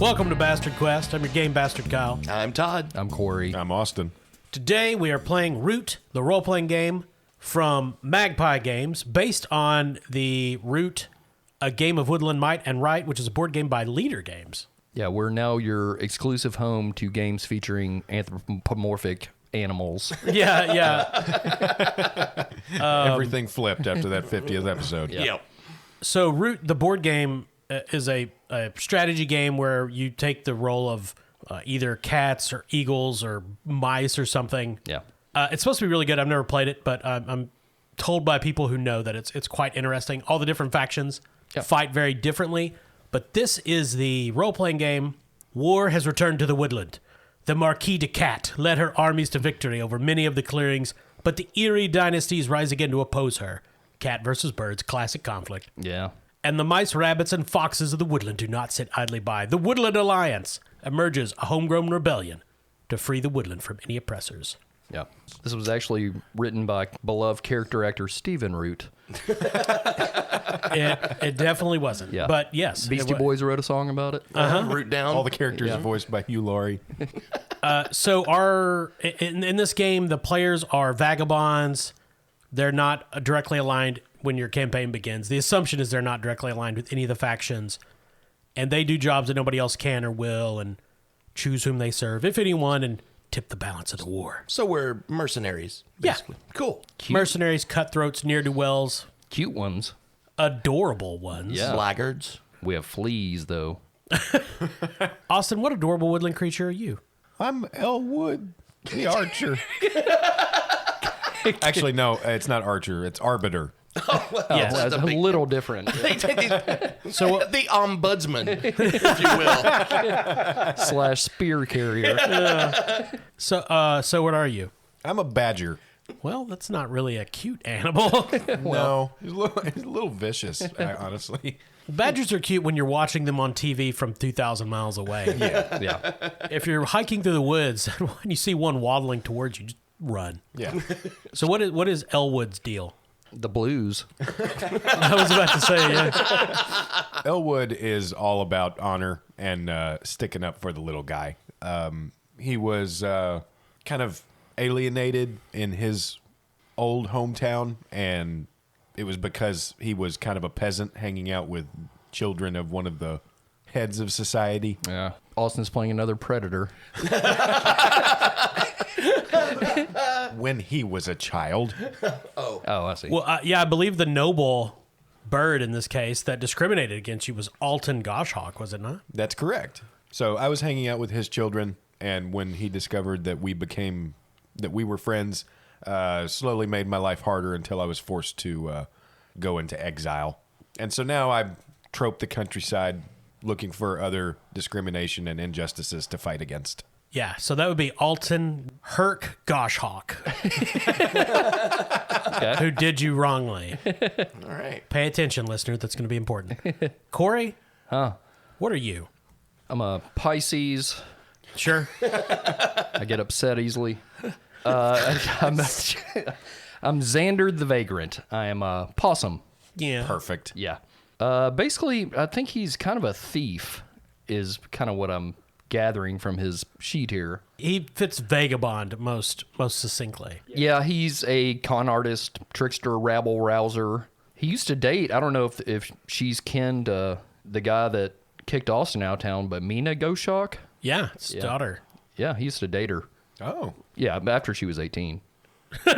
Welcome to Bastard Quest. I'm your game bastard, Kyle. I'm Todd. I'm Corey. I'm Austin. Today we are playing Root, the role-playing game from Magpie Games, based on the Root, a game of woodland might and right, which is a board game by Leader Games. Yeah, we're now your exclusive home to games featuring anthropomorphic animals. Yeah. Everything flipped after that 50th episode. Yep. So Root, the board game, is a strategy game where you take the role of either cats or eagles or mice or something. Yeah. It's supposed to be really good. I've never played it, but I'm told by people who know that it's quite interesting. All the different factions fight very differently, but this is the role-playing game. War has returned to the woodland. The Marquis de Cat led her armies to victory over many of the clearings, but the eerie dynasties rise again to oppose her. Cat versus birds, classic conflict. Yeah. And the mice, rabbits, and foxes of the woodland do not sit idly by. The Woodland Alliance emerges a homegrown rebellion to free the woodland from any oppressors. Yeah. This was actually written by beloved character actor Stephen Root. It definitely wasn't. Yeah. But yes. Beastie Boys wrote a song about it. Root down. All the characters are voiced by Hugh Laurie. So in this game, the players are vagabonds. They're not directly aligned when your campaign begins. The assumption is they're not directly aligned with any of the factions. And they do jobs that nobody else can or will and choose whom they serve, if anyone, and tip the balance of the war. So we're mercenaries, basically. Yeah. Cool. Mercenaries, cutthroats, ne'er-do-wells, Cute ones. adorable ones. Yeah. Laggards. We have fleas, though. Austin, what adorable woodland creature are you? I'm Elwood, the archer. Actually, no, it's not archer. It's arbiter. Yes. That's a little different. So The ombudsman, if you will. / spear carrier. So what are you? I'm a badger. Well, that's not really a cute animal. No, he's a little vicious, honestly. Badgers are cute when you're watching them on TV from 2,000 miles away. Yeah. If you're hiking through the woods and you see one waddling towards you, just run. Yeah. So what is Elwood's deal? The blues. I was about to say, yeah. Elwood is all about honor and sticking up for the little guy. He was kind of alienated in his old hometown, and it was because he was kind of a peasant hanging out with children of one of the heads of society. Yeah. Austin's playing another predator. When he was a child. Oh, I see. Well, I believe the noble bird in this case that discriminated against you was Alton Goshawk, was it not? That's correct. So I was hanging out with his children, and when he discovered that we were friends, slowly made my life harder until I was forced to go into exile. And so now I trope the countryside looking for other discrimination and injustices to fight against. Yeah, so that would be Alton Herc Goshawk, who did you wrongly. All right. Pay attention, listener. That's going to be important. Corey? Huh. What are you? I'm a Pisces. Sure. I get upset easily. I'm Xander the Vagrant. I am a possum. Yeah. Perfect. Yeah. Basically, I think he's kind of a thief, is kind of what I'm gathering from his sheet here. He fits vagabond most succinctly. Yeah, he's a con artist, trickster, rabble rouser. He used to date, I don't know if she's kin to the guy that kicked Austin out of town, but Mina Goshawk? Yeah, it's daughter. Yeah, he used to date her. Oh. Yeah, after she was 18. But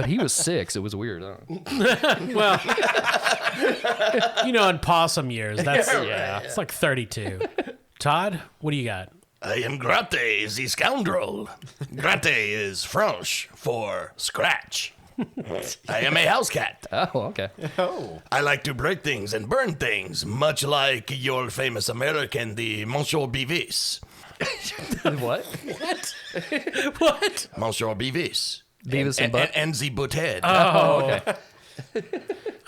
he was 6. It was weird. Well, in possum years, that's it's like 32. Todd, what do you got? I am Gratte, the scoundrel. Gratte is French for scratch. I am a house cat. Oh, okay. Oh. I like to break things and burn things, much like your famous American, the Monsieur Beavis. What? What? Monsieur Beavis. Beavis and Butt? And the Butthead. Oh, okay.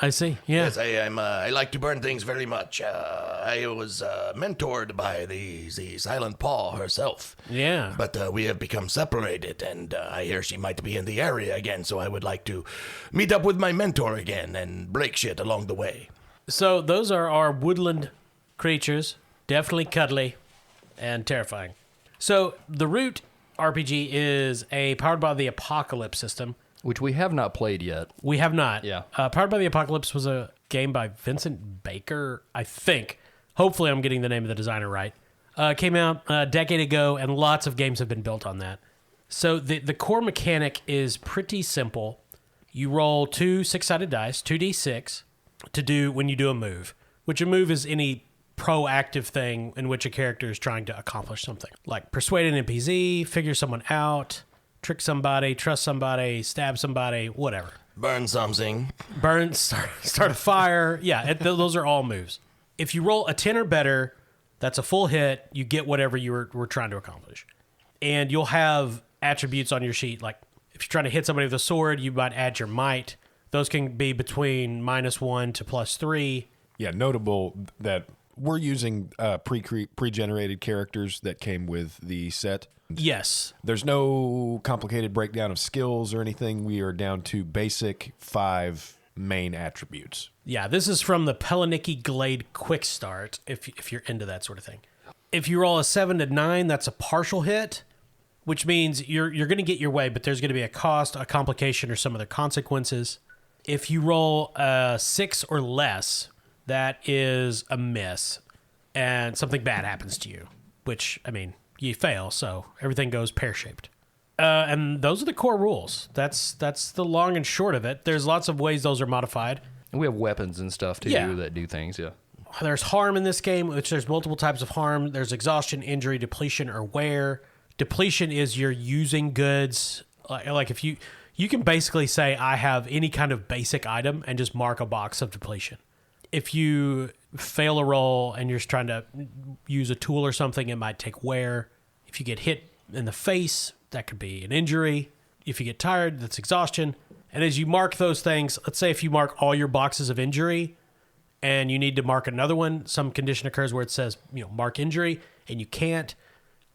I see. Yeah. Yes, I like to burn things very much. I was mentored by the Silent Paw herself. Yeah. But we have become separated, and I hear she might be in the area again, so I would like to meet up with my mentor again and break shit along the way. So those are our woodland creatures. Definitely cuddly and terrifying. So the Root RPG is a Powered by the Apocalypse system. Which we have not played yet. We have not. Yeah. Powered by the Apocalypse was a game by Vincent Baker, I think. Hopefully I'm getting the name of the designer right. Came out a decade ago, and lots of games have been built on that. So the core mechanic is pretty simple. You roll 2 6-sided dice, 2d6, to do when you do a move, which a move is any proactive thing in which a character is trying to accomplish something. Like persuade an NPC, figure someone out, trick somebody, trust somebody, stab somebody, whatever. Burn something. Burn, start a fire. Yeah, those are all moves. If you roll a 10 or better, that's a full hit. You get whatever you were trying to accomplish. And you'll have attributes on your sheet. Like if you're trying to hit somebody with a sword, you might add your might. Those can be between -1 to +3. Yeah, notable that we're using pre-generated characters that came with the set. Yes. There's no complicated breakdown of skills or anything. We are down to basic 5 main attributes. Yeah, this is from the Pelaniki Glade Quick Start, if you're into that sort of thing. If you roll a 7 to 9, that's a partial hit, which means you're going to get your way, but there's going to be a cost, a complication, or some other consequences. If you roll a 6 or less, that is a miss, and something bad happens to you, which, I mean, you fail, so everything goes pear-shaped. And those are the core rules. That's the long and short of it. There's lots of ways those are modified. And we have weapons and stuff, too, Yeah. that do things, yeah. There's harm in this game, which there's multiple types of harm. There's exhaustion, injury, depletion, or wear. Depletion is you're using goods. Like if you can basically say, I have any kind of basic item and just mark a box of depletion. If you fail a roll and you're just trying to use a tool or something, it might take wear. If you get hit in the face, that could be an injury. If you get tired, that's exhaustion. And as you mark those things, let's say if you mark all your boxes of injury and you need to mark another one, some condition occurs where it says, mark injury, and you can't,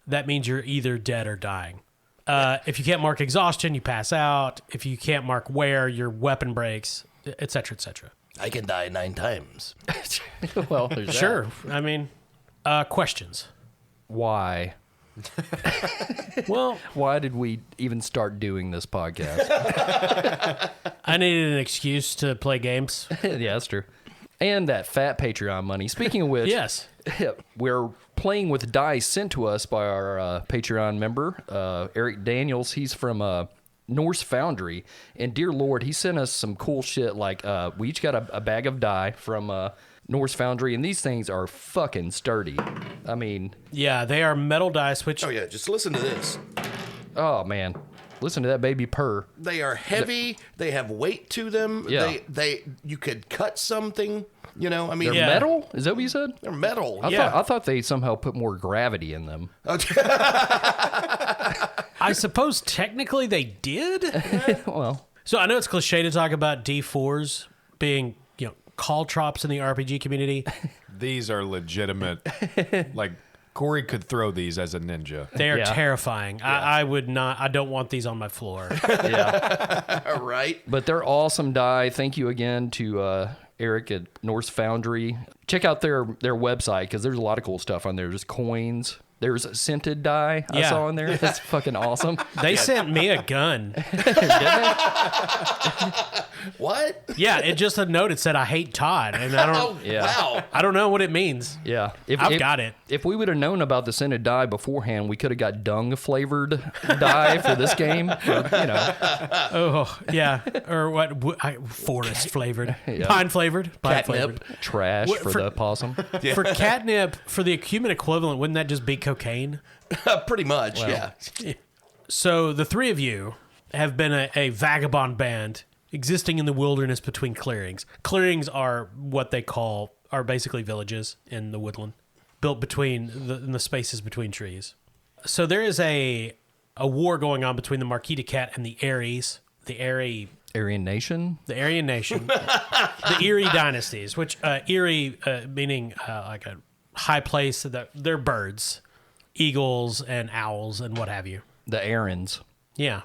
that means you're either dead or dying. If you can't mark exhaustion, you pass out. If you can't mark wear, your weapon breaks, et cetera, et cetera. I can die 9 times. Well, there's that. Sure. I mean, questions. Why? Well, Why did we even start doing this podcast? I needed an excuse to play games. Yeah, that's true. And that fat Patreon money. Speaking of which, Yes. we're playing with dice sent to us by our Patreon member, Eric Daniels. He's from Norse Foundry. And dear Lord, he sent us some cool shit. Like, we each got a bag of die from Norse Foundry, and these things are fucking sturdy. I mean... Yeah, they are metal dice, which... Oh, yeah, just listen to this. Oh, man. Listen to that baby purr. They are heavy. They have weight to them. Yeah. You could cut something, I mean... They're Yeah. metal? Is that what you said? They're metal. Yeah. I thought they somehow put more gravity in them. I suppose technically they did. Well, So I know it's cliche to talk about D4s being, caltrops in the RPG community. These are legitimate. Like, Corey could throw these as a ninja. They are Yeah. terrifying. I would not. I don't want these on my floor. yeah. All right. But they're awesome die. Thank you again to Eric at Norse Foundry. Check out their website because there's a lot of cool stuff on there. There's coins. There's a scented die I Yeah. saw in there. That's fucking awesome. They sent me a gun. What? Yeah, it just a note. It said, "I hate Todd," and I Oh, don't. Yeah. wow. I don't know what it means. Yeah. I've got it. If we would have known about the scented dye beforehand, we could have got dung flavored dye for this game. Oh yeah, or what? Forest flavored, pine flavored, pine flavored. Trash What- for for- the possum. For catnip, for the Acumen equivalent, wouldn't that just be cocaine? Pretty much, yeah. So the three of you have been a vagabond band existing in the wilderness between clearings. Clearings are what they are basically villages in the woodland, built in the spaces between trees. So there is a war going on between the Marquis de Cat and the Aries, Aryan Nation? the Aryan nation, the Erie dynasties, which Erie meaning like a high place. They're birds, eagles and owls and what have you. The Aarons. Yeah.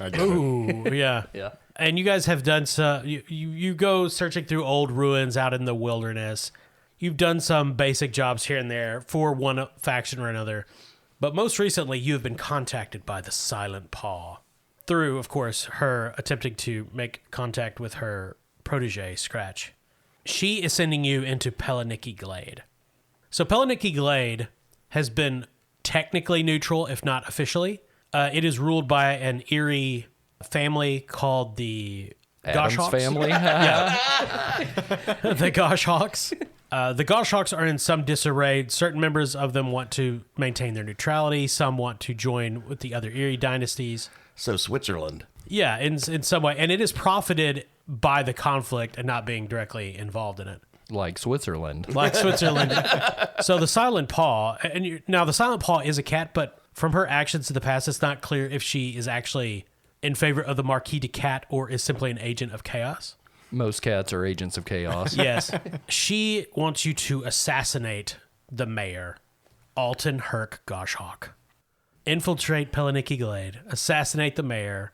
I get it. Ooh, yeah. Yeah. And you guys have done so. You go searching through old ruins out in the wilderness. You've done some basic jobs here and there for one faction or another. But most recently, you have been contacted by the Silent Paw through, of course, her attempting to make contact with her protege, Scratch. She is sending you into Pelanicki Glade. So Pelanicki Glade has been technically neutral, if not officially. It is ruled by an eerie family called the Adams Goshhawks. family. The Goshhawks. The Goshhawks are in some disarray. Certain members of them want to maintain their neutrality. Some want to join with the other Erie dynasties. So Switzerland. Yeah, in some way. And it is profited by the conflict and not being directly involved in it. Like Switzerland. Like Switzerland. So the Silent Paw, now the Silent Paw is a cat, but from her actions in the past, it's not clear if she is actually in favor of the Marquis de Cat or is simply an agent of chaos. Most cats are agents of chaos. Yes. She wants you to assassinate the mayor, Alton Herc Goshhawk. Infiltrate Pelanicki Glade, assassinate the mayor,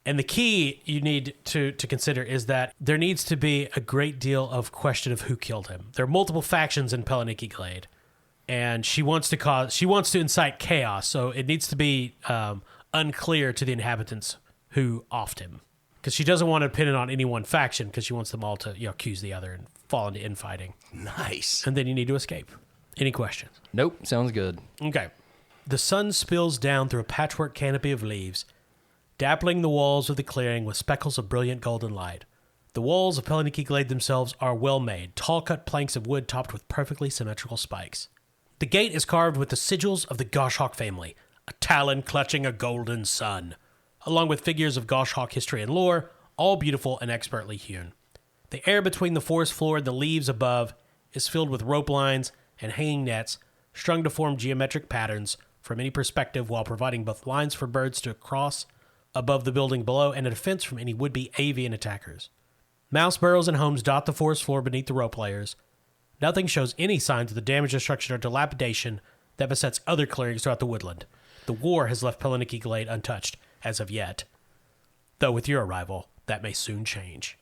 and the key you need to consider is that there needs to be a great deal of question of who killed him. There are multiple factions in Pelanicki Glade, and she wants to incite chaos, so it needs to be unclear to the inhabitants who offed him. Because she doesn't want to pin it on any one faction, because she wants them all to accuse the other and fall into infighting. Nice. And then you need to escape. Any questions? Nope, sounds good. Okay. The sun spills down through a patchwork canopy of leaves, dappling the walls of the clearing with speckles of brilliant golden light. The walls of Pelanicki Glade themselves are well made, tall-cut planks of wood topped with perfectly symmetrical spikes. The gate is carved with the sigils of the Goshhawk family, a talon clutching a golden sun, along with figures of Goshhawk history and lore, all beautiful and expertly hewn. The air between the forest floor and the leaves above is filled with rope lines and hanging nets, strung to form geometric patterns from any perspective while providing both lines for birds to cross above the building below and a defense from any would-be avian attackers. Mouse burrows and homes dot the forest floor beneath the rope layers. Nothing shows any signs of the damage, destruction, or dilapidation that besets other clearings throughout the woodland. The war has left Pelanicki Glade untouched, as of yet. Though with your arrival, that may soon change.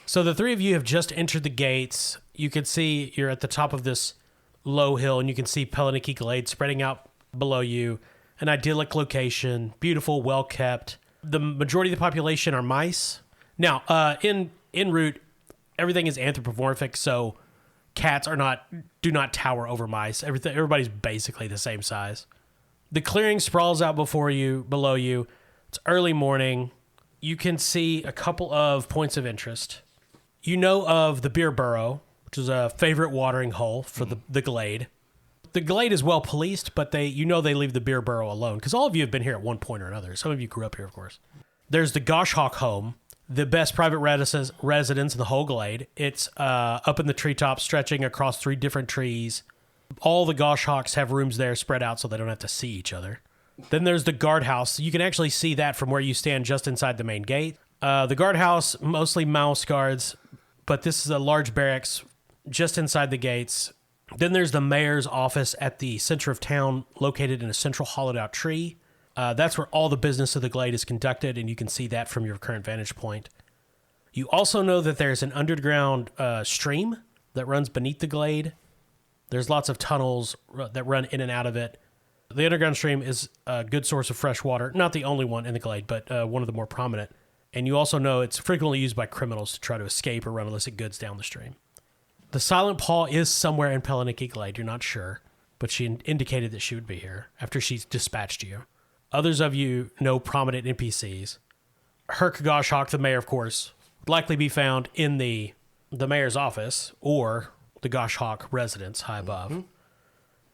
So the three of you have just entered the gates. You can see you're at the top of this low hill, and you can see Pelanicki Glade spreading out below you. An idyllic location, beautiful, well-kept. The majority of the population are mice. Now, en route, everything is anthropomorphic, so cats do not tower over mice. Everybody's basically the same size. The clearing sprawls out below you. It's early morning. You can see a couple of points of interest. You know of the Beer Burrow, which is a favorite watering hole for the glade. The glade is well policed, but they leave the Beer Burrow alone, because all of you have been here at one point or another. Some of you grew up here, of course. There's the Goshhawk home, the best private residence in the whole glade. It's up in the treetops, stretching across 3 different trees. All the Goshhawks have rooms there spread out so they don't have to see each other. Then there's the guardhouse. You can actually see that from where you stand just inside the main gate. The guardhouse, mostly mouse guards, but this is a large barracks just inside the gates. Then there's the mayor's office at the center of town, located in a central hollowed-out tree. That's where all the business of the glade is conducted, and you can see that from your current vantage point. You also know that there's an underground stream that runs beneath the glade. There's lots of tunnels that run in and out of it. The underground stream is a good source of fresh water. Not the only one in the glade, but one of the more prominent. And you also know it's frequently used by criminals to try to escape or run illicit goods down the stream. The Silent Paw is somewhere in Pelanicki Glade. You're not sure, but she indicated that she would be here after she's dispatched you. Others of you know prominent NPCs. Herc Goshhawk, the mayor, of course, would likely be found in the mayor's office or the Goshhawk residence high above. Mm-hmm.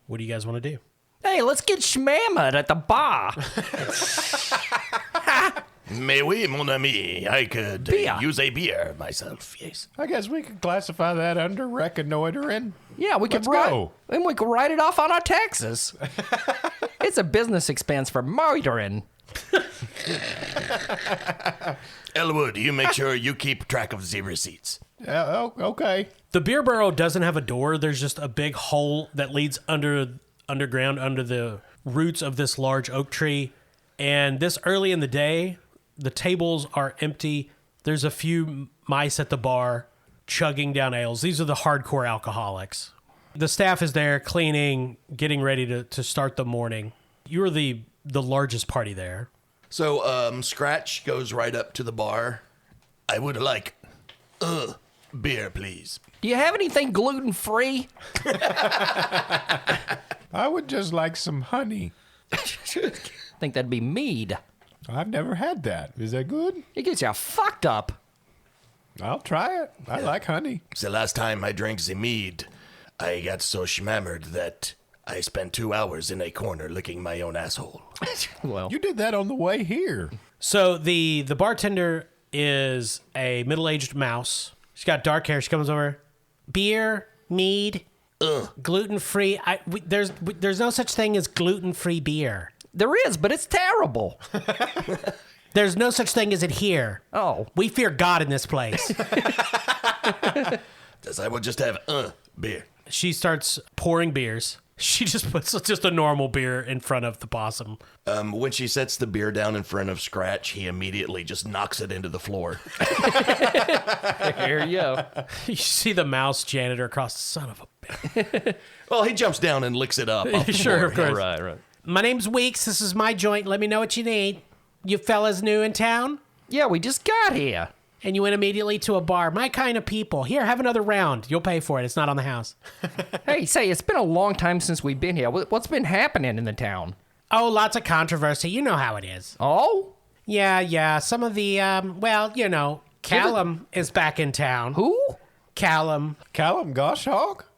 What do you guys want to do? Hey, let's get shmammered at the bar. Mais oui, mon ami. I could Beer. use a beer myself, yes. I guess we could classify that under reconnoitering. Yeah, we could and we could write it off on our taxes. It's a business expense for murdering. Elwood, you make sure you keep track of the receipts. Okay. The Beer Burrow doesn't have a door. There's just a big hole that leads underground under the roots of this large oak tree. And this early in the day, the tables are empty. There's a few mice at the bar chugging down ales. These are the hardcore alcoholics The staff is there cleaning, getting ready to start the morning. You're the largest party there. So, Scratch goes right up to the bar. I would like, beer, please. Do you have anything gluten-free? I would just like some honey. I think that'd be mead. I've never had that. Is that good? It gets you fucked up. I'll try it. I like honey. The last time I drank the mead, I got so schmammered that I spent 2 hours in a corner licking my own asshole. Well, You did that on the way here. So the bartender is a middle-aged mouse. She's got dark hair. She comes over. Beer, mead, gluten-free. There's no such thing as gluten-free beer. There is, but it's terrible. There's no such thing as it here. Oh. We fear God in this place. I will just have, beer. She starts pouring beers. She just puts just a normal beer in front of the possum. When she sets the beer down in front of Scratch, he immediately just knocks it into the floor. there you go. You see the mouse janitor across the son of a bitch. Well, he jumps down and licks it up. Off the Sure, floor. of course. Right. My name's Weeks. This is my joint. Let me know what you need. You fellas new in town? Yeah, we just got here. And you went immediately to a bar. My kind of people. Here, have another round. You'll pay for it. It's not on the house. Hey, say, it's been a long time since we've been here. What's been happening in the town? Oh, lots of controversy. You know how it is. Oh? Yeah. Some of the, Callum is back in town. Who? Callum. Callum Goshawk?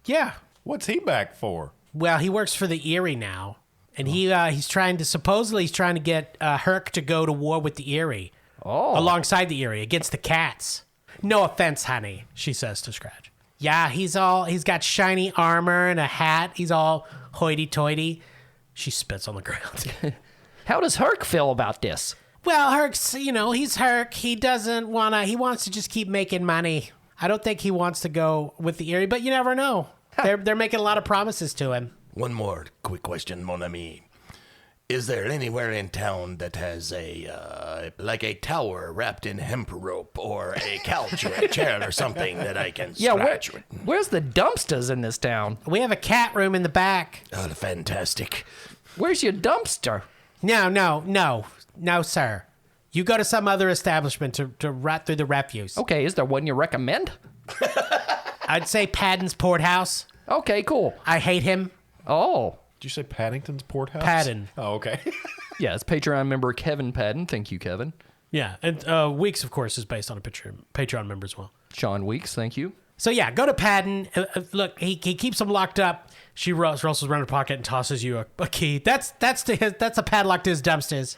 Yeah. What's he back for? Well, he works for the Erie now. And he's trying to get Herc to go to war with the Erie. Oh. Alongside the Erie, against the cats. No offense, honey, she says to Scratch. Yeah, he's got shiny armor and a hat. He's all hoity-toity. She spits on the ground. How does Herc feel about this? Well, Herc's, he's Herc. He wants to just keep making money. I don't think he wants to go with the Erie, but you never know. They're making a lot of promises to him. One more quick question, mon ami. Is there anywhere in town that has a tower wrapped in hemp rope or a couch or a chair or something that I can scratch with? Where's the dumpsters in this town? We have a cat room in the back. Oh, fantastic. Where's your dumpster? No, sir. You go to some other establishment to rat through the refuse. Okay, is there one you recommend? I'd say Padden's Porthouse. Okay, cool. I hate him. Oh. Did you say Paddington's Porthouse? Padden. Oh, okay. Yeah, it's Patreon member Kevin Padden. Thank you, Kevin. Yeah, and Weeks, of course, is based on a Patreon member as well. Sean Weeks, thank you. So yeah, go to Padden. Look, he keeps them locked up. She rustles around her pocket and tosses you a key. That's a padlock to his dumpsters.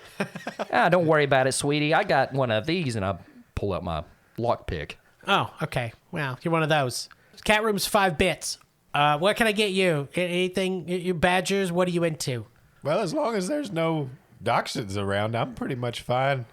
Don't worry about it, sweetie. I got one of these, and I Pull out my lockpick. Oh, okay. Well, you're one of those. Cat room's 5 bits. What can I get you? Anything? You badgers? What are you into? Well, as long as there's no dachshunds around, I'm pretty much fine.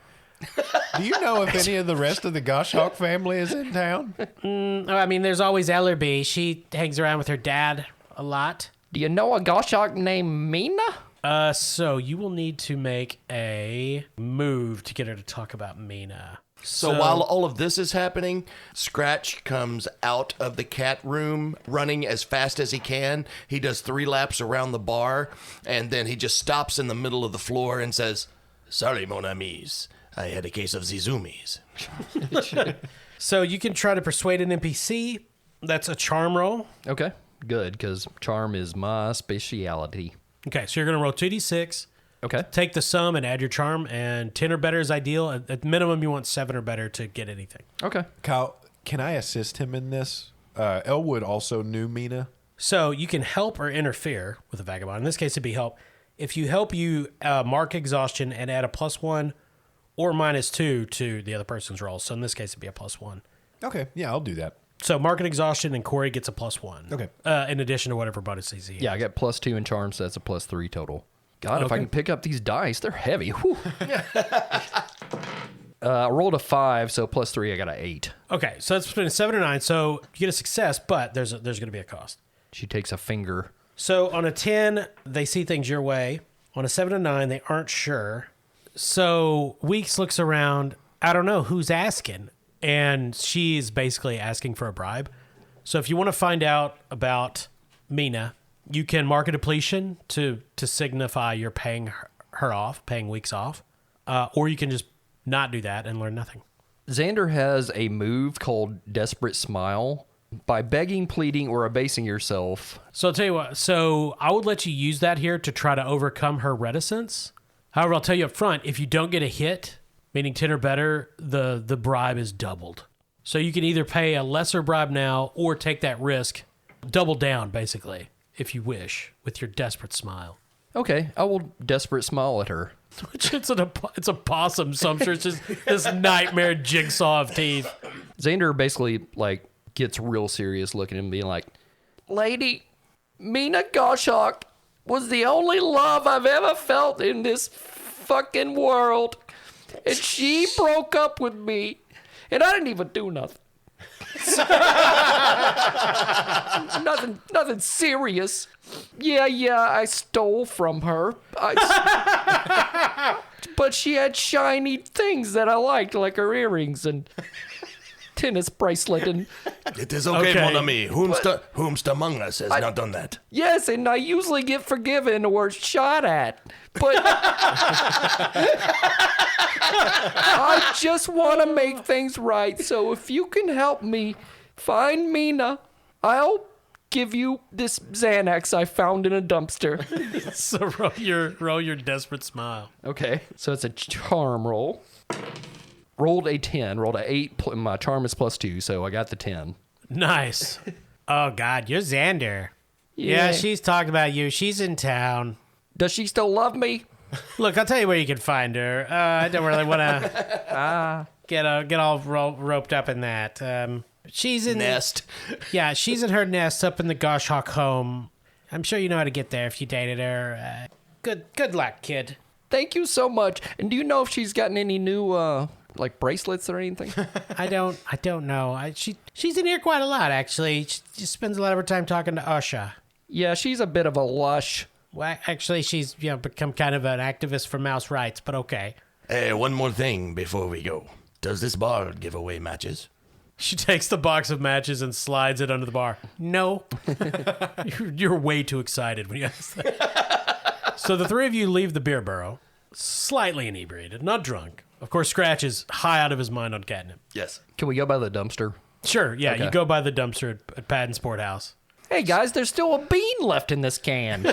Do you know if any of the rest of the Goshawk family is in town? I mean, there's always Ellerby. She hangs around with her dad a lot. Do you know a Goshawk named Mina? So you will need to make a move to get her to talk about Mina. So while all of this is happening, Scratch comes out of the cat room running as fast as he can. He does 3 laps around the bar, and then he just stops in the middle of the floor and says, "Sorry, mon amis. I had a case of the zoomies." So you can try to persuade an NPC. That's a charm roll. Okay, good, because charm is my speciality. Okay, so you're going to roll 2d6. Okay. Take the sum and add your charm, and 10 or better is ideal. At minimum, you want 7 or better to get anything. Okay. Kyle, can I assist him in this? Elwood also knew Mina. So you can help or interfere with a vagabond. In this case, it'd be help. If you help, you mark exhaustion and add a +1 or -2 to the other person's roll. So in this case, it'd be a +1. Okay, yeah, I'll do that. So mark an exhaustion, and Corey gets a +1. Okay. In addition to whatever bonus he has. Yeah, I got +2 in charm, so that's a +3 total. God, if I can pick up these dice, they're heavy. Whew. I rolled a 5, so +3, I got an 8. Okay, so that's between a 7 and 9. So you get a success, but there's going to be a cost. She takes a finger. So on a 10, they see things your way. On a 7 and 9, they aren't sure. So Weeks looks around. I don't know who's asking. And she's basically asking for a bribe. So if you want to find out about Mina, you can mark a depletion to signify you're paying her off, paying weeks off, or you can just not do that and learn nothing. Xander has a move called Desperate Smile. By begging, pleading, or abasing yourself. So I'll tell you what. So I would let you use that here to try to overcome her reticence. However, I'll tell you up front, if you don't get a hit, meaning 10 or better, the bribe is doubled. So you can either pay a lesser bribe now or take that risk, double down, basically, if you wish, with your desperate smile. Okay, I will Desperate Smile at her. Which it's a possum, so I'm sure it's just this nightmare jigsaw of teeth. Xander basically, gets real serious looking and being like, Lady, Mina Goshawk was the only love I've ever felt in this fucking world. And she broke up with me, and I didn't even do nothing. nothing serious. Yeah, I stole from her. But she had shiny things that I liked, like her earrings and tennis bracelet. And it is okay, mon ami. Whomst among us has not done that? Yes, and I usually get forgiven or shot at. But I just want to make things right. So if you can help me find Mina, I'll give you this Xanax I found in a dumpster. So roll your desperate smile. Okay, so it's a charm roll. Rolled a 10, rolled a 8. My charm is +2, so I got the 10. Nice. Oh, God, you're Xander. Yeah, she's talking about you. She's in town. Does she still love me? Look, I'll tell you where you can find her. I don't really want to get all roped up in that. She's in nest. Yeah, she's in her nest up in the Goshawk home. I'm sure you know how to get there if you dated her. Good luck, kid. Thank you so much. And do you know if she's gotten any new bracelets or anything? I don't know. She's in here quite a lot, actually. She spends a lot of her time talking to Usha. Yeah, she's a bit of a lush. Well, actually, she's become kind of an activist for mouse rights, but okay. Hey, one more thing before we go. Does this bar give away matches? She takes the box of matches and slides it under the bar. No. You're way too excited when you ask that. So the three of you leave the beer burrow, slightly inebriated, not drunk. Of course, Scratch is high out of his mind on catnip. Yes. Can we go by the dumpster? Sure, yeah. Okay. You go by the dumpster at Patton Sport House. Hey, guys, there's still a bean left in this can.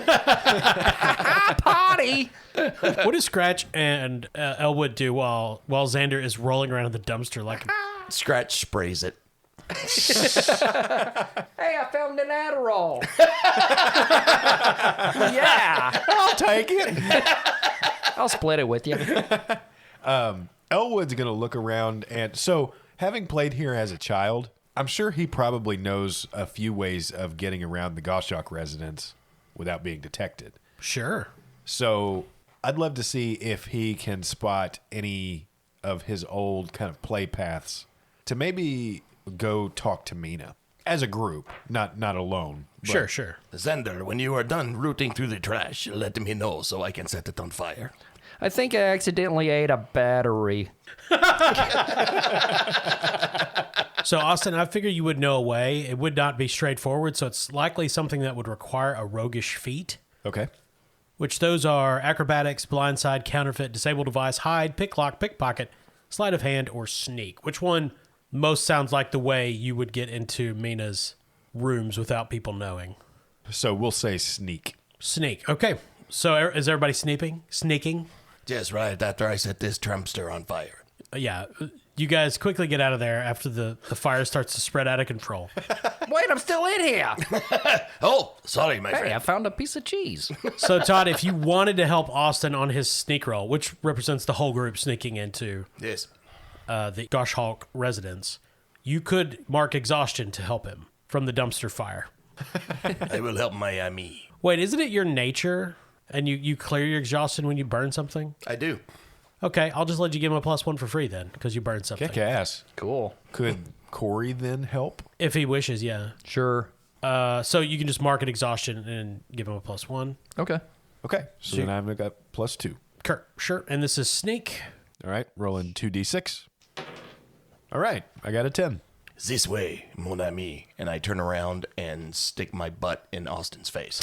Potty! What does Scratch and Elwood do while Xander is rolling around in the dumpster like... Scratch sprays it. Hey, I found an Adderall. Yeah. I'll take it. I'll split it with you. Elwood's going to look around, and so having played here as a child, I'm sure he probably knows a few ways of getting around the Goshawk residence without being detected. Sure. So I'd love to see if he can spot any of his old kind of play paths to maybe go talk to Mina as a group, not alone. Sure. Xander, when you are done rooting through the trash, let me know so I can set it on fire. I think I accidentally ate a battery. So, Austin, I figure you would know a way. It would not be straightforward, so it's likely something that would require a roguish feat. Okay. Which those are acrobatics, blindside, counterfeit, disable device, hide, pick lock, pickpocket, sleight of hand, or sneak. Which one most sounds like the way you would get into Mina's rooms without people knowing? So we'll say sneak. Sneak. Okay. So is everybody sneaking? Just right after I set this trumpster on fire. Yeah. You guys quickly get out of there after the fire starts to spread out of control. Wait, I'm still in here. Oh, sorry, my Hey, friend. I found a piece of cheese. So, Todd, if you wanted to help Austin on his sneak roll, which represents the whole group sneaking into Yes. the Goshawk residence, you could mark exhaustion to help him from the dumpster fire. I will help my ami. Wait, isn't it your nature and you clear your exhaustion when you burn something? I do. Okay, I'll just let you give him a +1 for free then, because you burned something. Kick ass. Cool. Could Corey then help? If he wishes, yeah. Sure. So you can just mark it exhaustion and give him a +1. Okay. Okay. So then I've got +2. Sure. And this is sneak. All right. Rolling 2d6. All right. I got a 10. This way, mon ami. And I turn around and stick my butt in Austin's face.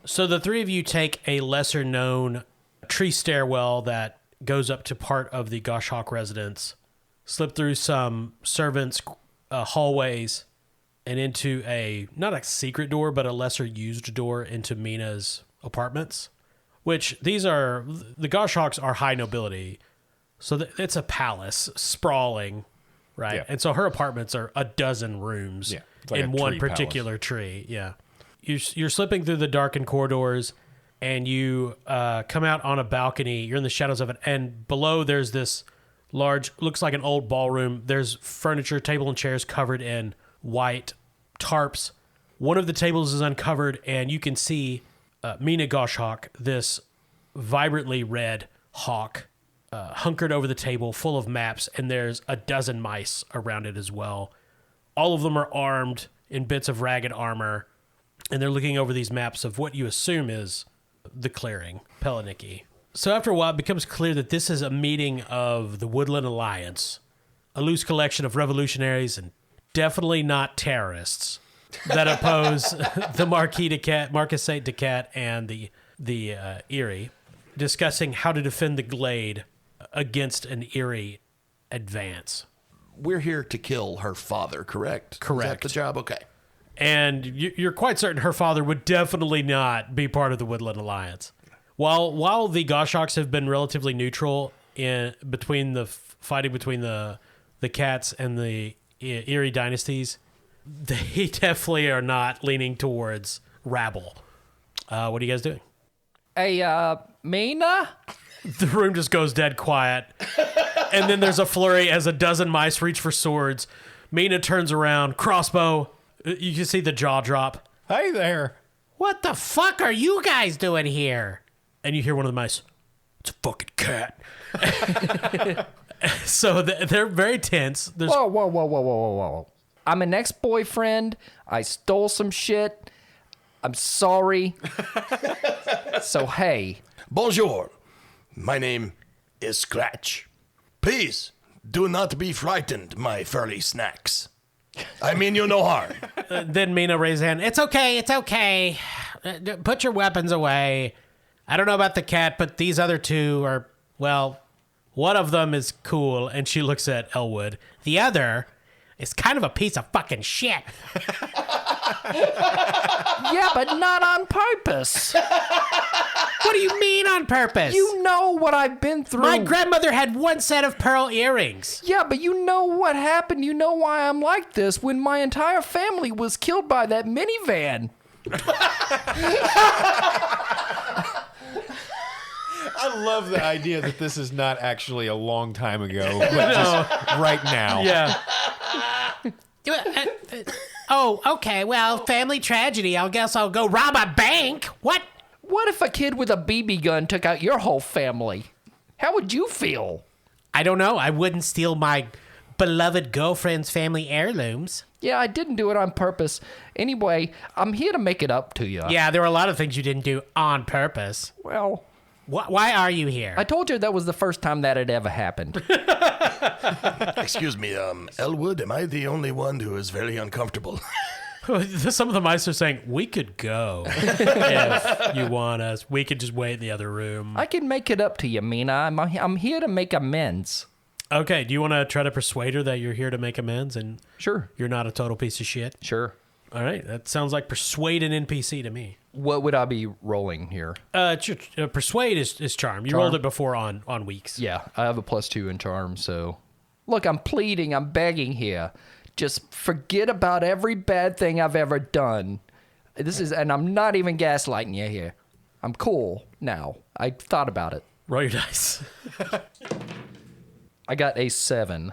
So the three of you take a lesser-known tree stairwell that goes up to part of the Goshawk residence, slip through some servants' hallways, and into not a secret door, but a lesser-used door into Mina's apartments, which the Goshawks are high nobility. So it's a palace, sprawling, right? Yeah. And so her apartments are a dozen rooms It's like in a one tree particular tree. Yeah. You're slipping through the darkened corridors, and you come out on a balcony. You're in the shadows of it, and below there's this large, looks like an old ballroom. There's furniture, table and chairs covered in white tarps. One of the tables is uncovered, and you can see Mina Goshawk, this vibrantly red hawk, hunkered over the table, full of maps, and there's a dozen mice around it as well. All of them are armed in bits of ragged armor, and they're looking over these maps of what you assume is the clearing, Pelaniki. So after a while, it becomes clear that this is a meeting of the Woodland Alliance, a loose collection of revolutionaries and definitely not terrorists that oppose the Marquis Saint Decat and the Erie, discussing how to defend the glade against an Erie advance. We're here to kill her father, correct? Correct. Is that the job? Okay. And you're quite certain her father would definitely not be part of the Woodland Alliance. While the Goshawks have been relatively neutral between the fighting between the Cats and the Erie dynasties, they definitely are not leaning towards rabble. What are you guys doing? Hey, Mina? The room just goes dead quiet. And then there's a flurry as a dozen mice reach for swords. Mina turns around, crossbow. You can see the jaw drop. Hey there. What the fuck are you guys doing here? And you hear one of the mice, it's a fucking cat. So they're very tense. Whoa. I'm an ex-boyfriend. I stole some shit. I'm sorry. So, hey. Bonjour. My name is Scratch. Please, do not be frightened, my furry snacks. I mean you no harm. Then Mina raises her hand. It's okay. Put your weapons away. I don't know about the cat, but these other two are, well, one of them is cool, and she looks at Elwood. The other is kind of a piece of fucking shit. Yeah, but not on purpose. What do you mean on purpose? You know what I've been through. My grandmother had one set of pearl earrings. Yeah, but you know what happened. You know why I'm like this when my entire family was killed by that minivan. I love the idea that this is not actually a long time ago, but just right now. Yeah. Oh, okay. Well, family tragedy. I guess I'll go rob a bank. What? What if a kid with a BB gun took out your whole family? How would you feel? I don't know. I wouldn't steal my beloved girlfriend's family heirlooms. Yeah, I didn't do it on purpose. Anyway, I'm here to make it up to you. Yeah, there were a lot of things you didn't do on purpose. Well, Why are you here? I told you that was the first time that had ever happened. Excuse me, Elwood, am I the only one who is very uncomfortable? Some of the mice are saying, we could go if you want us. We could just wait in the other room. I can make it up to you, Mina. I'm here to make amends. Okay, do you want to try to persuade her that you're here to make amends and Sure. you're not a total piece of shit? Sure. All right, that sounds like persuade an NPC to me. What would I be rolling here? Persuade is charm. You Charm? rolled it before on weeks. Yeah, I have a +2 in charm, so... Look, I'm pleading, I'm begging here. Just forget about every bad thing I've ever done. And I'm not even gaslighting you here. I'm cool now. I thought about it. Roll your dice. I got a 7.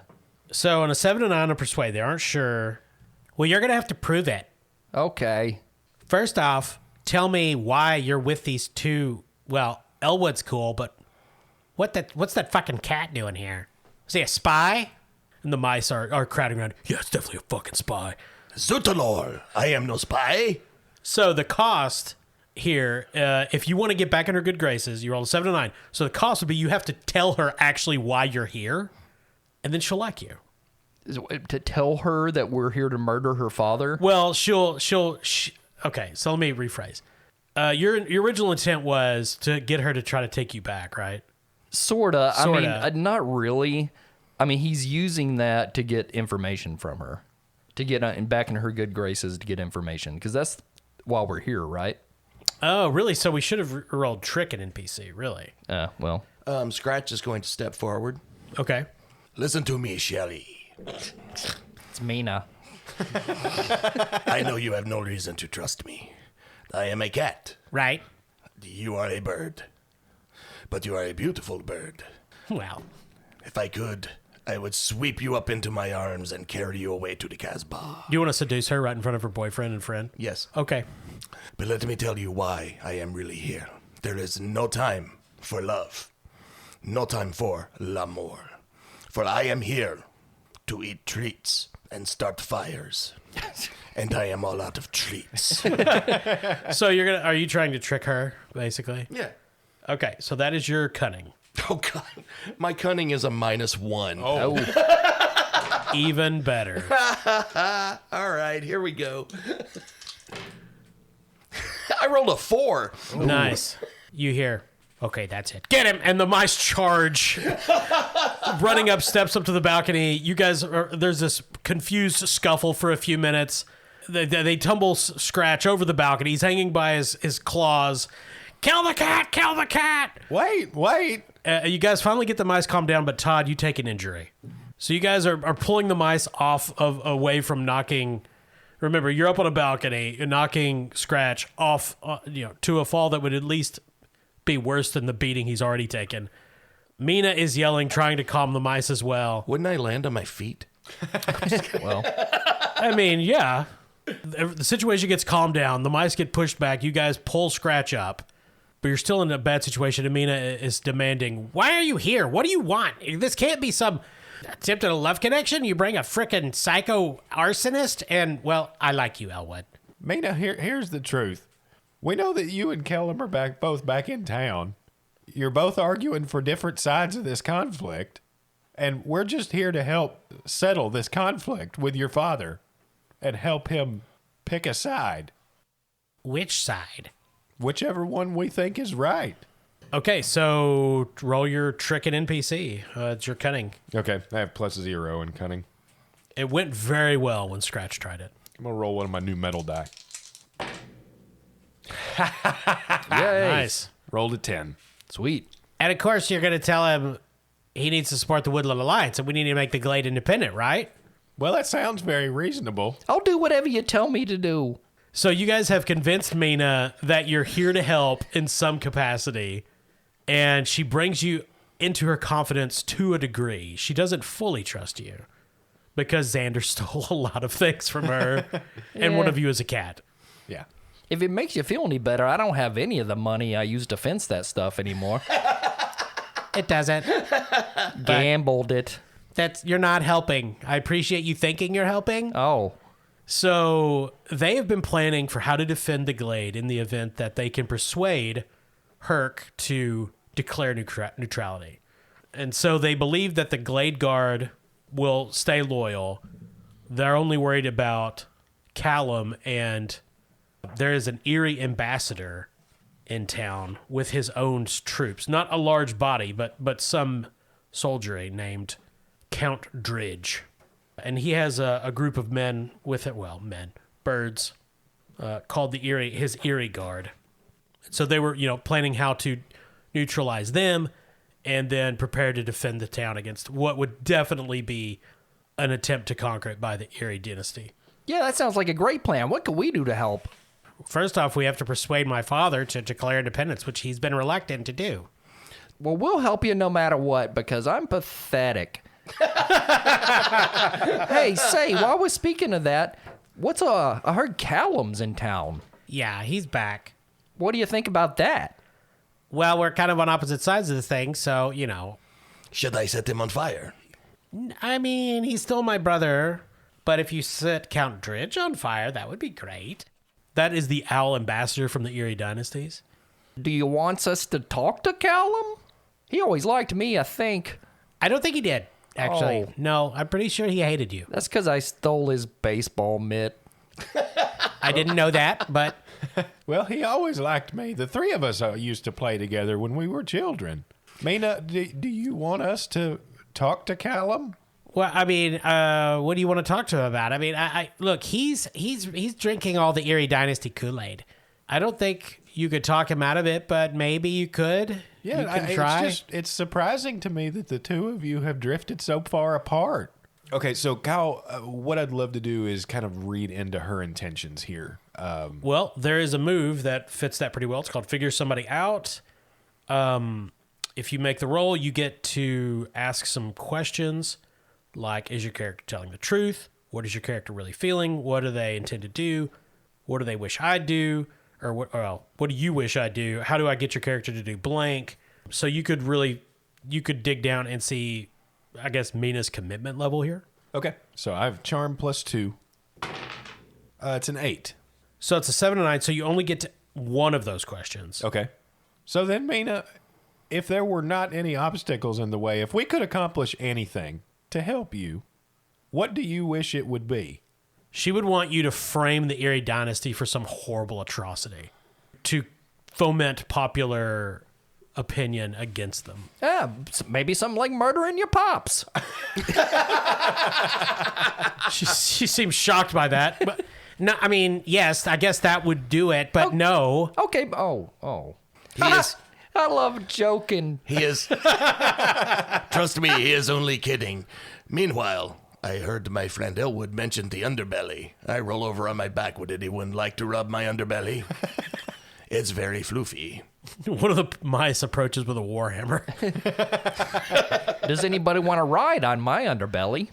So on a 7 and 9 on persuade, they aren't sure. Well, you're going to have to prove it. Okay. First off, tell me why you're with these two. Well, Elwood's cool, but what's that fucking cat doing here? Is he a spy? And the mice are crowding around. Yeah, it's definitely a fucking spy. Zutalor, I am no spy. So the cost here, if you want to get back in her good graces, you roll a 7 and 9. So the cost would be you have to tell her actually why you're here, and then she'll like you. To tell her that we're here to murder her father? Well, okay, so let me rephrase. Your original intent was to get her to try to take you back, right? Sorta. I mean, Sorta. not really. I mean, he's using that to get information from her, to get back in her good graces to get information, because that's why we're here, right? Oh, really? So we should have rolled trick an NPC, really? Well. Scratch is going to step forward. Okay. Listen to me, Shelly. It's Mina. I know you have no reason to trust me. I am a cat. Right. You are a bird. But you are a beautiful bird. Well, If I could, I would sweep you up into my arms and carry you away to the Casbah. do you want to seduce her right in front of her boyfriend and friend? Yes. Okay. But let me tell you why I am really here. There is no time for love. No time for l'amour. For I am here to eat treats and start fires. And I am all out of treats. So are you trying to trick her, basically? Yeah. Okay, so that is your cunning. Oh, God. My cunning is a -1. Oh. Even better. All right, here we go. I rolled a 4. Nice. You hear, okay, that's it. Get him! And the mice charge. Running up steps up to the balcony. You guys, there's this confused scuffle for a few minutes. They tumble Scratch over the balcony. He's hanging by his claws. Kill the cat! Kill the cat! Wait. You guys finally get the mice calmed down, but Todd, you take an injury. So you guys are pulling the mice away from knocking. Remember, you're up on a balcony, knocking Scratch off, to a fall that would at least be worse than the beating he's already taken. Mina is yelling, trying to calm the mice as well. Wouldn't I land on my feet? Well. I mean, yeah. The situation gets calmed down. The mice get pushed back. You guys pull Scratch up. But you're still in a bad situation. Amina is demanding, why are you here? What do you want? This can't be some attempt at a love connection. You bring a frickin' psycho arsonist, and, well, I like you, Elwood. Mina, here's the truth. We know that you and Kellum are both back in town. You're both arguing for different sides of this conflict, and we're just here to help settle this conflict with your father and help him pick a side. Which side? Whichever one we think is right. Okay, so roll your trick and NPC. It's your cunning. Okay, I have +0 in cunning. It went very well when Scratch tried it. I'm going to roll one of my new metal die. Yay. Nice. Rolled a 10. Sweet. And of course, you're going to tell him he needs to support the Woodland Alliance, and we need to make the Glade independent, right? Well, that sounds very reasonable. I'll do whatever you tell me to do. So you guys have convinced Mina that you're here to help in some capacity, and she brings you into her confidence to a degree. She doesn't fully trust you because Xander stole a lot of things from her, and Yeah. one of you is a cat. Yeah. If it makes you feel any better, I don't have any of the money I used to fence that stuff anymore. It doesn't. Gambled it. You're not helping. I appreciate you thinking you're helping. Oh. So they have been planning for how to defend the Glade in the event that they can persuade Herc to declare neutrality. And so they believe that the Glade Guard will stay loyal. They're only worried about Callum, and there is an Erie ambassador in town with his own troops. Not a large body, but some soldiery named Count Dridge. And he has a group of men with it, birds, called his Erie Guard. So they were, planning how to neutralize them and then prepare to defend the town against what would definitely be an attempt to conquer it by the Erie dynasty. Yeah, that sounds like a great plan. What can we do to help? First off, we have to persuade my father to declare independence, which he's been reluctant to do. Well, we'll help you no matter what because I'm pathetic. Hey, say, while we're speaking of that, I heard Callum's in town. Yeah, he's back. What do you think about that? Well, we're kind of on opposite sides of the thing, so, Should I set him on fire? I mean, he's still my brother, but if you set Count Dridge on fire, that would be great. That is the Owl Ambassador from the Erie Dynasties. Do you want us to talk to Callum? He always liked me, I think. I don't think he did. Actually, no, I'm pretty sure he hated you. That's because I stole his baseball mitt. I didn't know that, but Well, he always liked me. The three of us used to play together when we were children. Mina, do you want us to talk to Callum? well, I mean, what do you want to talk to him about? I mean, I look, he's drinking all the Erie Dynasty Kool-Aid. I don't think you could talk him out of it, but maybe you could. Yeah, you can try. It's surprising to me that the two of you have drifted so far apart. Okay, so Kyle, what I'd love to do is kind of read into her intentions here. Well, there is a move that fits that pretty well. It's called Figure Somebody Out. If you make the roll, you get to ask some questions like, is your character telling the truth? What is your character really feeling? What do they intend to do? What do they wish I'd do? Or what do you wish I'd do? How do I get your character to do blank? So you could dig down and see, I guess, Mina's commitment level here. Okay, so I have charm +2. It's an 8. So it's a 7 and 9, so you only get to one of those questions. Okay. So then, Mina, if there were not any obstacles in the way, if we could accomplish anything to help you, what do you wish it would be? She would want you to frame the Erie Dynasty for some horrible atrocity to foment popular opinion against them. Yeah, maybe something like murdering your pops. She seems shocked by that. But no, I mean, yes, I guess that would do it, but no. Okay. Oh. He is. I love joking. He is. Trust me, he is only kidding. Meanwhile, I heard my friend Elwood mention the underbelly. I roll over on my back. Would anyone like to rub my underbelly? It's very floofy. One of the mice approaches with a warhammer. Does anybody want to ride on my underbelly?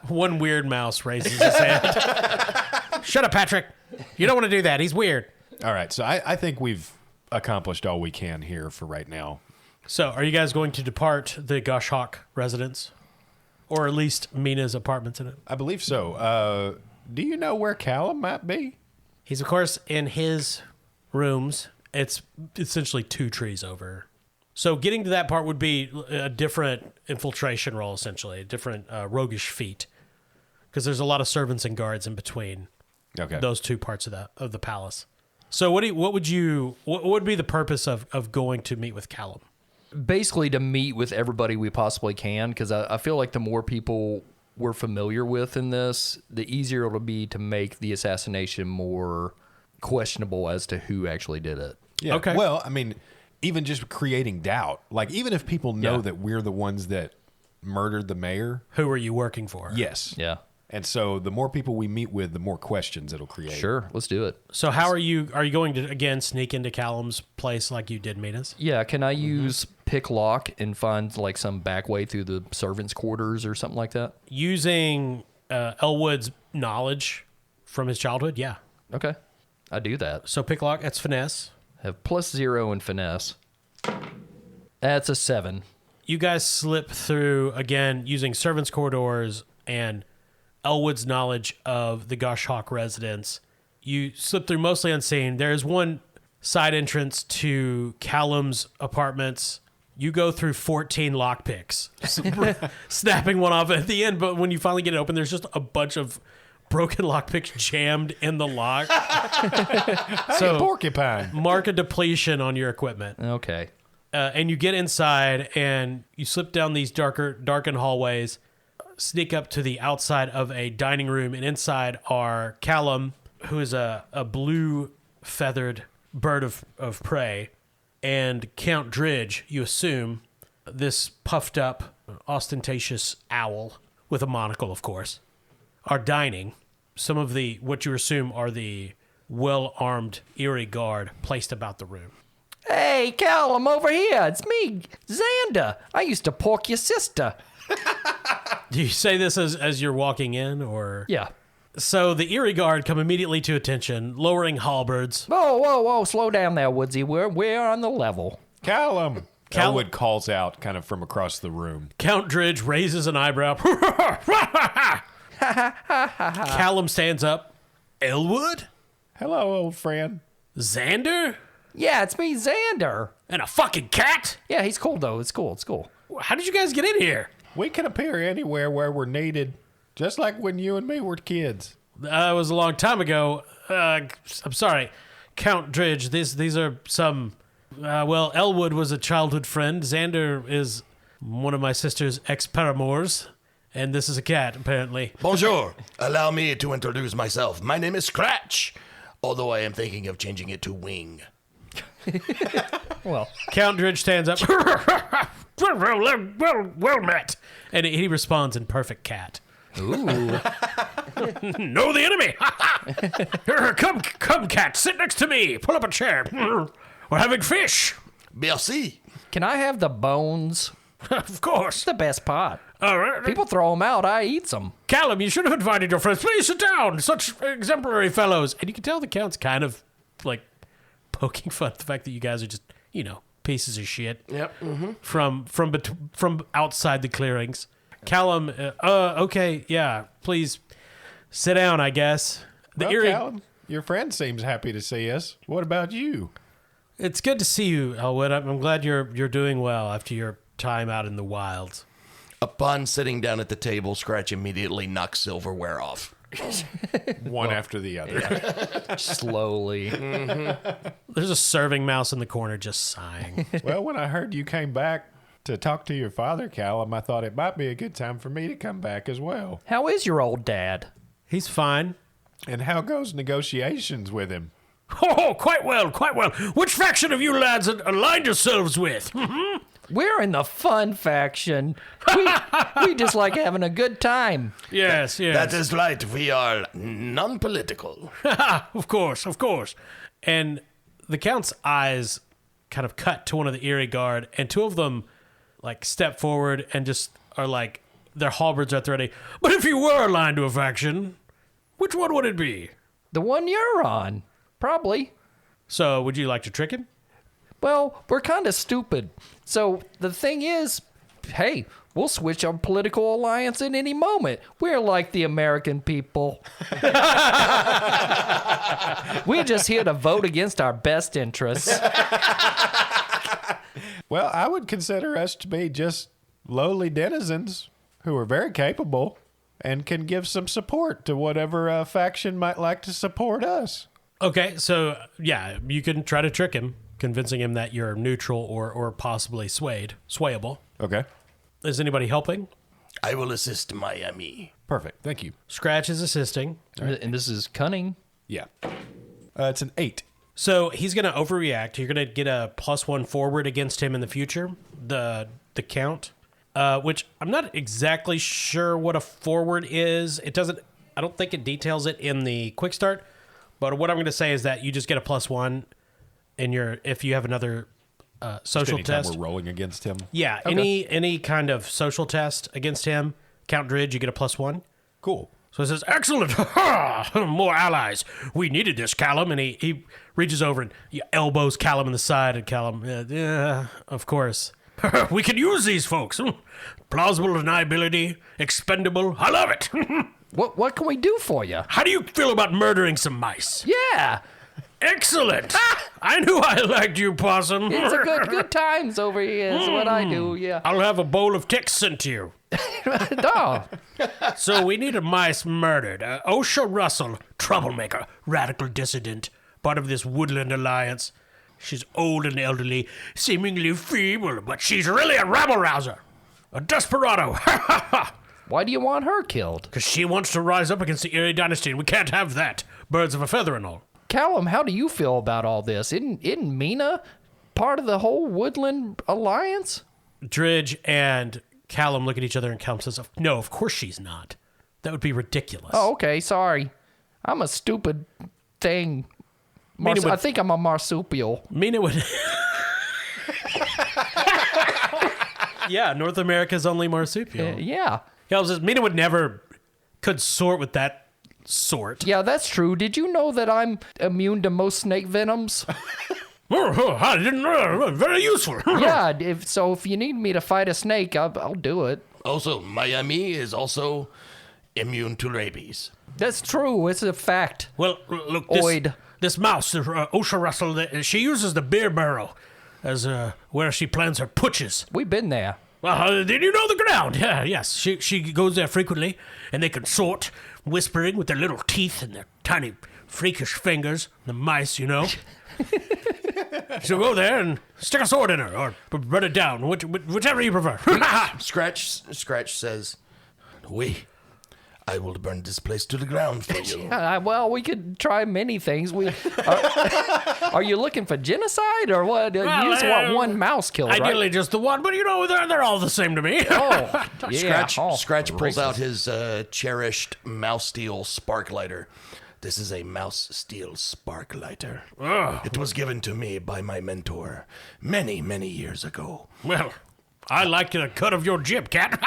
One weird mouse raises his hand. Shut up, Patrick. You don't want to do that. He's weird. All right, so I think we've accomplished all we can here for right now. So, are you guys going to depart the Goshawk residence? Or at least Mina's apartments in it? I believe so. Do you know where Callum might be? He's, of course, in his rooms. It's essentially 2 trees over. So getting to that part would be a different infiltration roll, essentially, a different roguish feat. Because there's a lot of servants and guards in between those 2 parts of the palace. So what would be the purpose of going to meet with Callum? Basically to meet with everybody we possibly can, because I feel like the more people we're familiar with in this, the easier it'll be to make the assassination more questionable as to who actually did it. Yeah. Okay. Well, I mean, even just creating doubt. Like, even if people know that we're the ones that murdered the mayor. Who are you working for? Yes. Yeah. And so the more people we meet with, the more questions it'll create. Sure, let's do it. So how are you going to, again, sneak into Callum's place like you did Mina's? Yeah, can I use pick lock and find like some back way through the servants' quarters or something like that? Using Elwood's knowledge from his childhood, yeah. Okay, I do that. So pick lock, that's finesse. Have +0 in finesse. That's a 7. You guys slip through, again, using servants' corridors and Elwood's knowledge of the Goshawk residence. You slip through mostly unseen. There is one side entrance to Callum's apartments. You go through 14 lockpicks, snapping one off at the end, but when you finally get it open, there's just a bunch of broken lockpicks jammed in the lock. So, porcupine. Mark a depletion on your equipment. Okay. And you get inside and you slip down these darkened hallways, sneak up to the outside of a dining room, and inside are Callum, who is a blue feathered bird of prey, and Count Dridge, you assume, this puffed up, ostentatious owl with a monocle, of course, are dining. Some of what you assume are the well-armed Erie guard placed about the room. Hey, Callum, over here. It's me, Xander. I used to pork your sister. Do you say this as you're walking in, or? Yeah. So the Erie guard come immediately to attention, lowering halberds. Whoa. Slow down there, Woodsy. We're on the level. Callum. Elwood calls out kind of from across the room. Count Dridge raises an eyebrow. Callum stands up. Elwood? Hello, old friend. Xander? Yeah, it's me, Xander. And a fucking cat? Yeah, he's cool, though. It's cool. How did you guys get in here? We can appear anywhere where we're needed, just like when you and me were kids. That was a long time ago. I'm sorry, Count Dridge. These are some. Elwood was a childhood friend. Xander is one of my sister's ex-paramours, and this is a cat, apparently. Bonjour. Allow me to introduce myself. My name is Scratch, although I am thinking of changing it to Wing. Well, Count Dridge stands up. well met. And he responds in perfect cat. ooh. Know the enemy. Come, cat. Sit next to me. Pull up a chair. We're having fish. Merci. Can I have the bones? Of course. It's the best part. All right. People throw them out. I eat them. Callum, you should have invited your friends. Please sit down. Such exemplary fellows. And you can tell the Count's kind of like poking fun at the fact that you guys are just, pieces of shit. Yep. Mm-hmm. From outside the clearings. Callum, okay, yeah, please sit down, I guess. Callum, your friend seems happy to see us. What about you? It's good to see you, Elwood. I'm glad you're doing well after your time out in the wilds. Upon sitting down at the table, Scratch immediately knocks silverware off. One after the other. Slowly. There's a serving mouse in the corner just sighing. Well, when I heard you came back to talk to your father, Callum, I thought it might be a good time for me to come back as well. How is your old dad? He's fine. And how goes negotiations with him? Oh, quite well, quite well. Which faction have you lads aligned yourselves with? We're in the fun faction. We just like having a good time. Yes. That is right. We are non-political. Of course. And the Count's eyes kind of cut to one of the Erie Guard, and two of them like step forward and just are like, their halberds are at the ready. But if you were aligned to a faction, which one would it be? The one you're on. Probably. So, would you like to trick him? Well, we're kind of stupid. So the thing is, hey, we'll switch our political alliance at any moment. We're like the American people. We're just here to vote against our best interests. Well, I would consider us to be just lowly denizens who are very capable and can give some support to whatever faction might like to support us. Okay, so, yeah, you can try to trick him, convincing him that you're neutral or possibly swayable. Okay. Is anybody helping? I will assist my ami. Perfect. Thank you. Scratch is assisting. And this is cunning. Yeah. It's an 8. So he's going to overreact. You're going to get a +1 forward against him in the future, the Count, which I'm not exactly sure what a forward is. I don't think it details it in the quick start, but what I'm going to say is that you just get a +1 if you have another social Anytime test. we're rolling against him. Yeah, Okay. any kind of social test against him, Count Dridge, you get a +1. Cool. So it says, excellent, more allies. We needed this, Callum. And he reaches over and he elbows Callum in the side. And Callum, yeah, of course. We can use these folks. Plausible deniability, expendable. I love it. What can we do for you? How do you feel about murdering some mice? Yeah, Excellent. I knew I liked you, Possum. it's a good times over here is what I do, yeah. I'll have a bowl of ticks sent to you. No, So we need a mice murdered. Osha Russell, troublemaker, radical dissident, part of this woodland alliance. She's old and elderly, seemingly feeble, but she's really a rabble-rouser. A desperado. why do you want her killed? Because she wants to rise up against the Erie dynasty, and we can't have that. Birds of a feather and all. Callum, how do you feel about all this? Isn't Mina part of the whole woodland alliance? Dridge and Callum look at each other, and Callum says, no, of course she's not. That would be ridiculous. Oh, okay, sorry. I'm a stupid thing. Mina would- I think I'm a marsupial. Mina would... Yeah, North America's only marsupial. Yeah. Callum says, Mina would never consort with that sort. Yeah, that's true. Did you know that I'm immune to most snake venoms? I didn't know. Very useful. Yeah, if you need me to fight a snake, I'll do it. Also, my ami is also immune to rabies. That's true. It's a fact. Well, look, Oid. this mouse, Osha Russell, she uses the beer barrel as where she plans her putches. We've been there. Well, did you know the ground? Yeah, yes. She goes there frequently, and they consort, whispering with their little teeth and their tiny, freakish fingers. The mice, you know. She'll go there and stick a sword in her, or run it down, whichever you prefer. Scratch says, I will burn this place to the ground for you. Well, we could try many things. Are you looking for genocide or what? You just want one mouse killed, right? Ideally just the one, but they're all the same to me. Oh, yeah. Scratch pulls out his cherished mouse steel spark lighter. This is a mouse steel spark lighter. It was given to me by my mentor many, many years ago. Well, I like the cut of your jib, cat.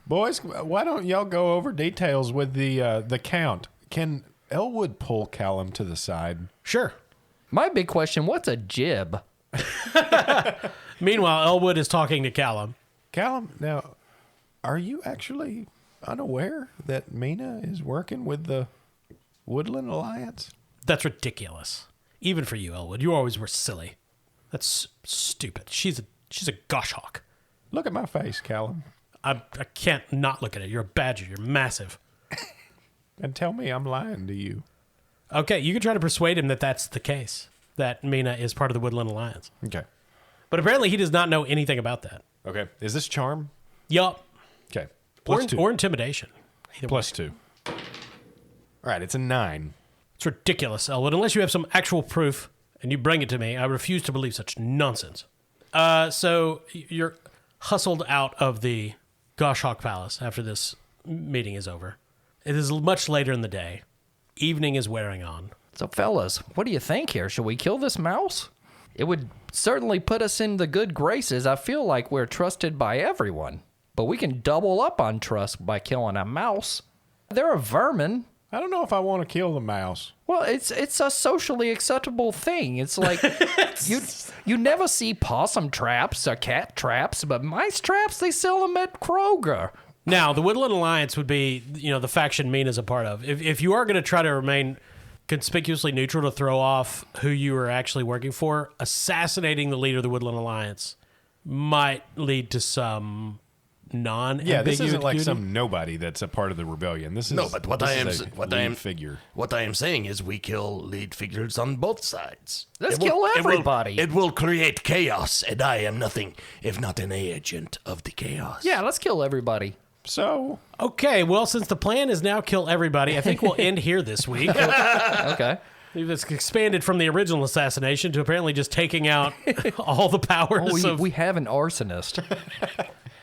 Boys, why don't y'all go over details with the count? Can Elwood pull Callum to the side? Sure. My big question, what's a jib? Meanwhile, Elwood is talking to Callum. Callum, now, are you actually unaware that Mina is working with the Woodland Alliance? That's ridiculous. Even for you, Elwood. You always were silly. That's stupid. She's a goshawk. Look at my face, Callum. I can't not look at it. You're a badger. You're massive. And tell me I'm lying to you. Okay, you can try to persuade him that that's the case, that Mina is part of the Woodland Alliance. Okay. But apparently he does not know anything about that. Okay. Is this charm? Yup. Okay. Or intimidation. Either Plus way. 2. All right, it's a 9. It's ridiculous, Elwood. Unless you have some actual proof and you bring it to me, I refuse to believe such nonsense. So you're hustled out of the Goshawk Palace after this meeting is over. It is much later in the day. Evening is wearing on. So, fellas, what do you think here? Should we kill this mouse? It would certainly put us in the good graces. I feel like we're trusted by everyone. But we can double up on trust by killing a mouse. They're a vermin. I don't know if I want to kill the mouse. Well, it's a socially acceptable thing. It's like you never see possum traps or cat traps, but mice traps, they sell them at Kroger. Now, the Woodland Alliance would be, the faction Mina's a part of. If you are going to try to remain conspicuously neutral to throw off who you are actually working for, assassinating the leader of the Woodland Alliance might lead to some non-ambiguity. Yeah, this isn't like some nobody that's a part of the rebellion. This is what I am figure. What I am saying is we kill lead figures on both sides. Let's kill everybody. It will create chaos, and I am nothing if not an agent of the chaos. Yeah, let's kill everybody. So, Okay, well, since the plan is now kill everybody, I think we'll end here this week. Okay. It's expanded from the original assassination to apparently just taking out all the powers We have an arsonist.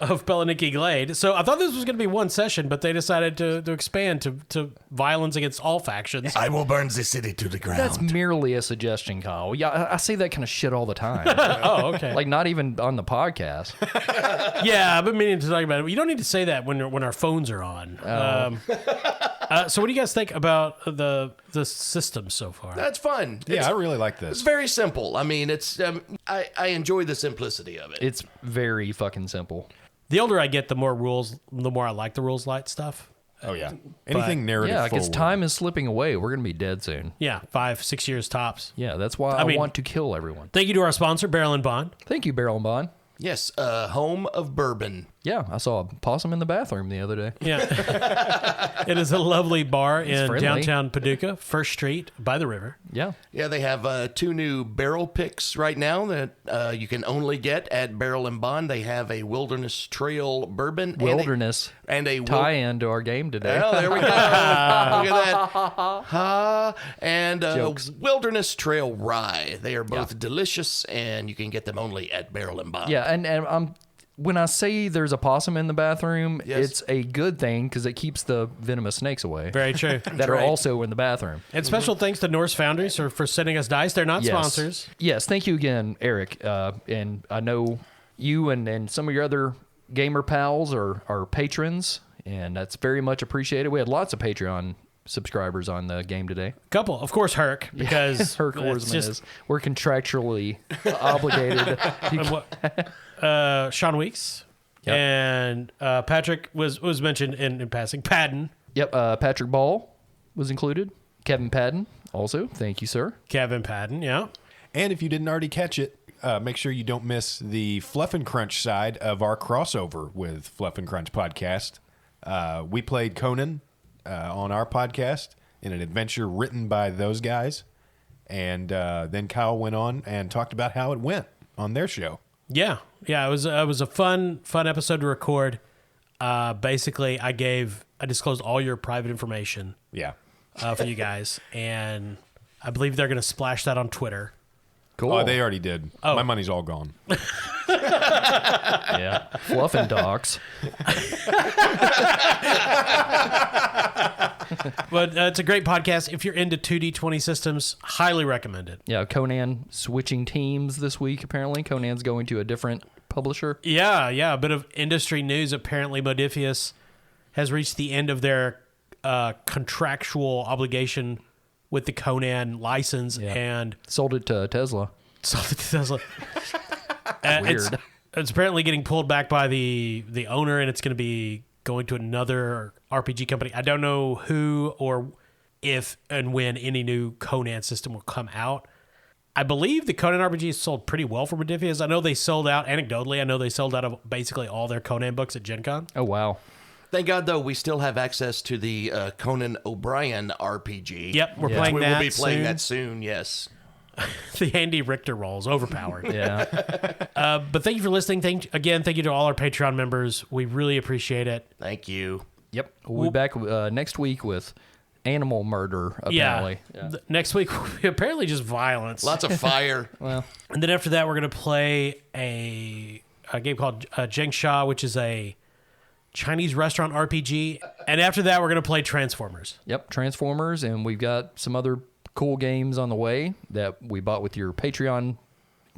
of Pelaniki Glade. So I thought this was going to be one session, but they decided to expand to violence against all factions. I will burn the city to the ground. That's merely a suggestion, Kyle. Yeah, I say that kind of shit all the time. Oh, okay. Like, not even on the podcast. Yeah, I've been meaning to talk about it. You don't need to say that when our phones are on. So what do you guys think about the system so far? That's fun. yeah, I really like It's this. very simple. I mean, I enjoy the simplicity of it. It's very fucking simple. The older I get, the more I like the rules light stuff. Oh, yeah. Anything narrative Yeah, because forward. time is slipping away. We're going to be dead soon. Yeah, 5-6 years tops. Yeah, that's why I mean- want to kill everyone. Thank you to our sponsor, Barrel and Bond. Thank you, Barrel and Bond. Yes, home of bourbon. Yeah, I saw a possum in the bathroom the other day. Yeah. It is a lovely bar in friendly. downtown Paducah, First Street by the river. Yeah. Yeah, they have 2 new barrel picks right now that you can only get at Barrel and Bond. They have a Wilderness Trail bourbon Wilderness and a tie-in to our game today. Oh, there we go. Look at that. And Jokes. Wilderness Trail Rye. They are both delicious, and you can get them only at Barrel and Bond. Yeah, and when I say there's a possum in the bathroom, Yes. it's a good thing because it keeps the venomous snakes away Very true. that are right. also in the bathroom. And special thanks to Norse Foundries for sending us dice. They're not Yes. sponsors. Yes, thank you again, Eric. And I know you and some of your other gamer pals are patrons, and that's very much appreciated. We had lots of Patreon subscribers on the game today. Couple, of course, Herc, because Herc it's Horseman just is. We're contractually obligated. Sean Weeks Yep. and Patrick was mentioned in passing. Padden. Yep, Patrick Ball was included. Kevin Padden. Also, thank you, sir. Kevin Padden, yeah. And if you didn't already catch it, make sure you don't miss the Fluff and Crunch side of our crossover with Fluff and Crunch podcast. We played Conan on our podcast in an adventure written by those guys. And then Kyle went on and talked about how it went on their show. Yeah. It was a fun episode to record. Basically, I disclosed all your private information. Yeah. For you guys, and I believe they're going to splash that on Twitter. Cool. Oh, they already did. Oh. My money's all gone. Yeah. Fluff and docs. But it's a great podcast. If you're into 2D20 systems, highly recommend it. Yeah, Conan switching teams this week, apparently. Conan's going to a different publisher. Yeah. A bit of industry news. Apparently, Modifius has reached the end of their contractual obligation with the Conan license and sold it to Tesla. Weird. It's apparently getting pulled back by the owner, and it's going to be going to another RPG company. I don't know who or if and when any new Conan system will come out. I believe the Conan RPG has sold pretty well for Modifius. I know they sold out, anecdotally, of basically all their Conan books at Gen Con. Oh, wow. Thank God, though, we still have access to the Conan O'Brien RPG. Yep, we're playing we that will be playing soon. that soon, yes. The Andy Richter role is overpowered. Yeah. But thank you for listening. Thank you to all our Patreon members. We really appreciate it. Thank you. Yep. We'll be back next week with animal murder, apparently. Yeah. Next week, will be apparently just violence. Lots of fire. Well, And then after that, we're going to play a game called Zheng Sha, which is a Chinese restaurant RPG. And after that, we're going to play Transformers. yep, Transformers, and we've got some other cool games on the way that we bought with your Patreon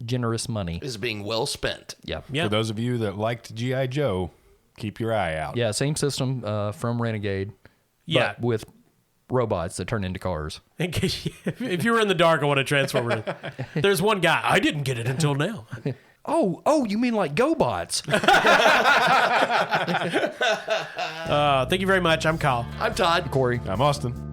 generous money. Is being well spent. Yep. Yeah. For those of you that liked G.I. Joe, keep your eye out. Yeah, same system from Renegade. Yeah. But with robots that turn into cars. In case if you were in the dark on what a Transformer is, there's one guy. I didn't get it until now. Oh, you mean like GoBots? Thank you very much. I'm Kyle. I'm Todd. Corey. I'm Austin.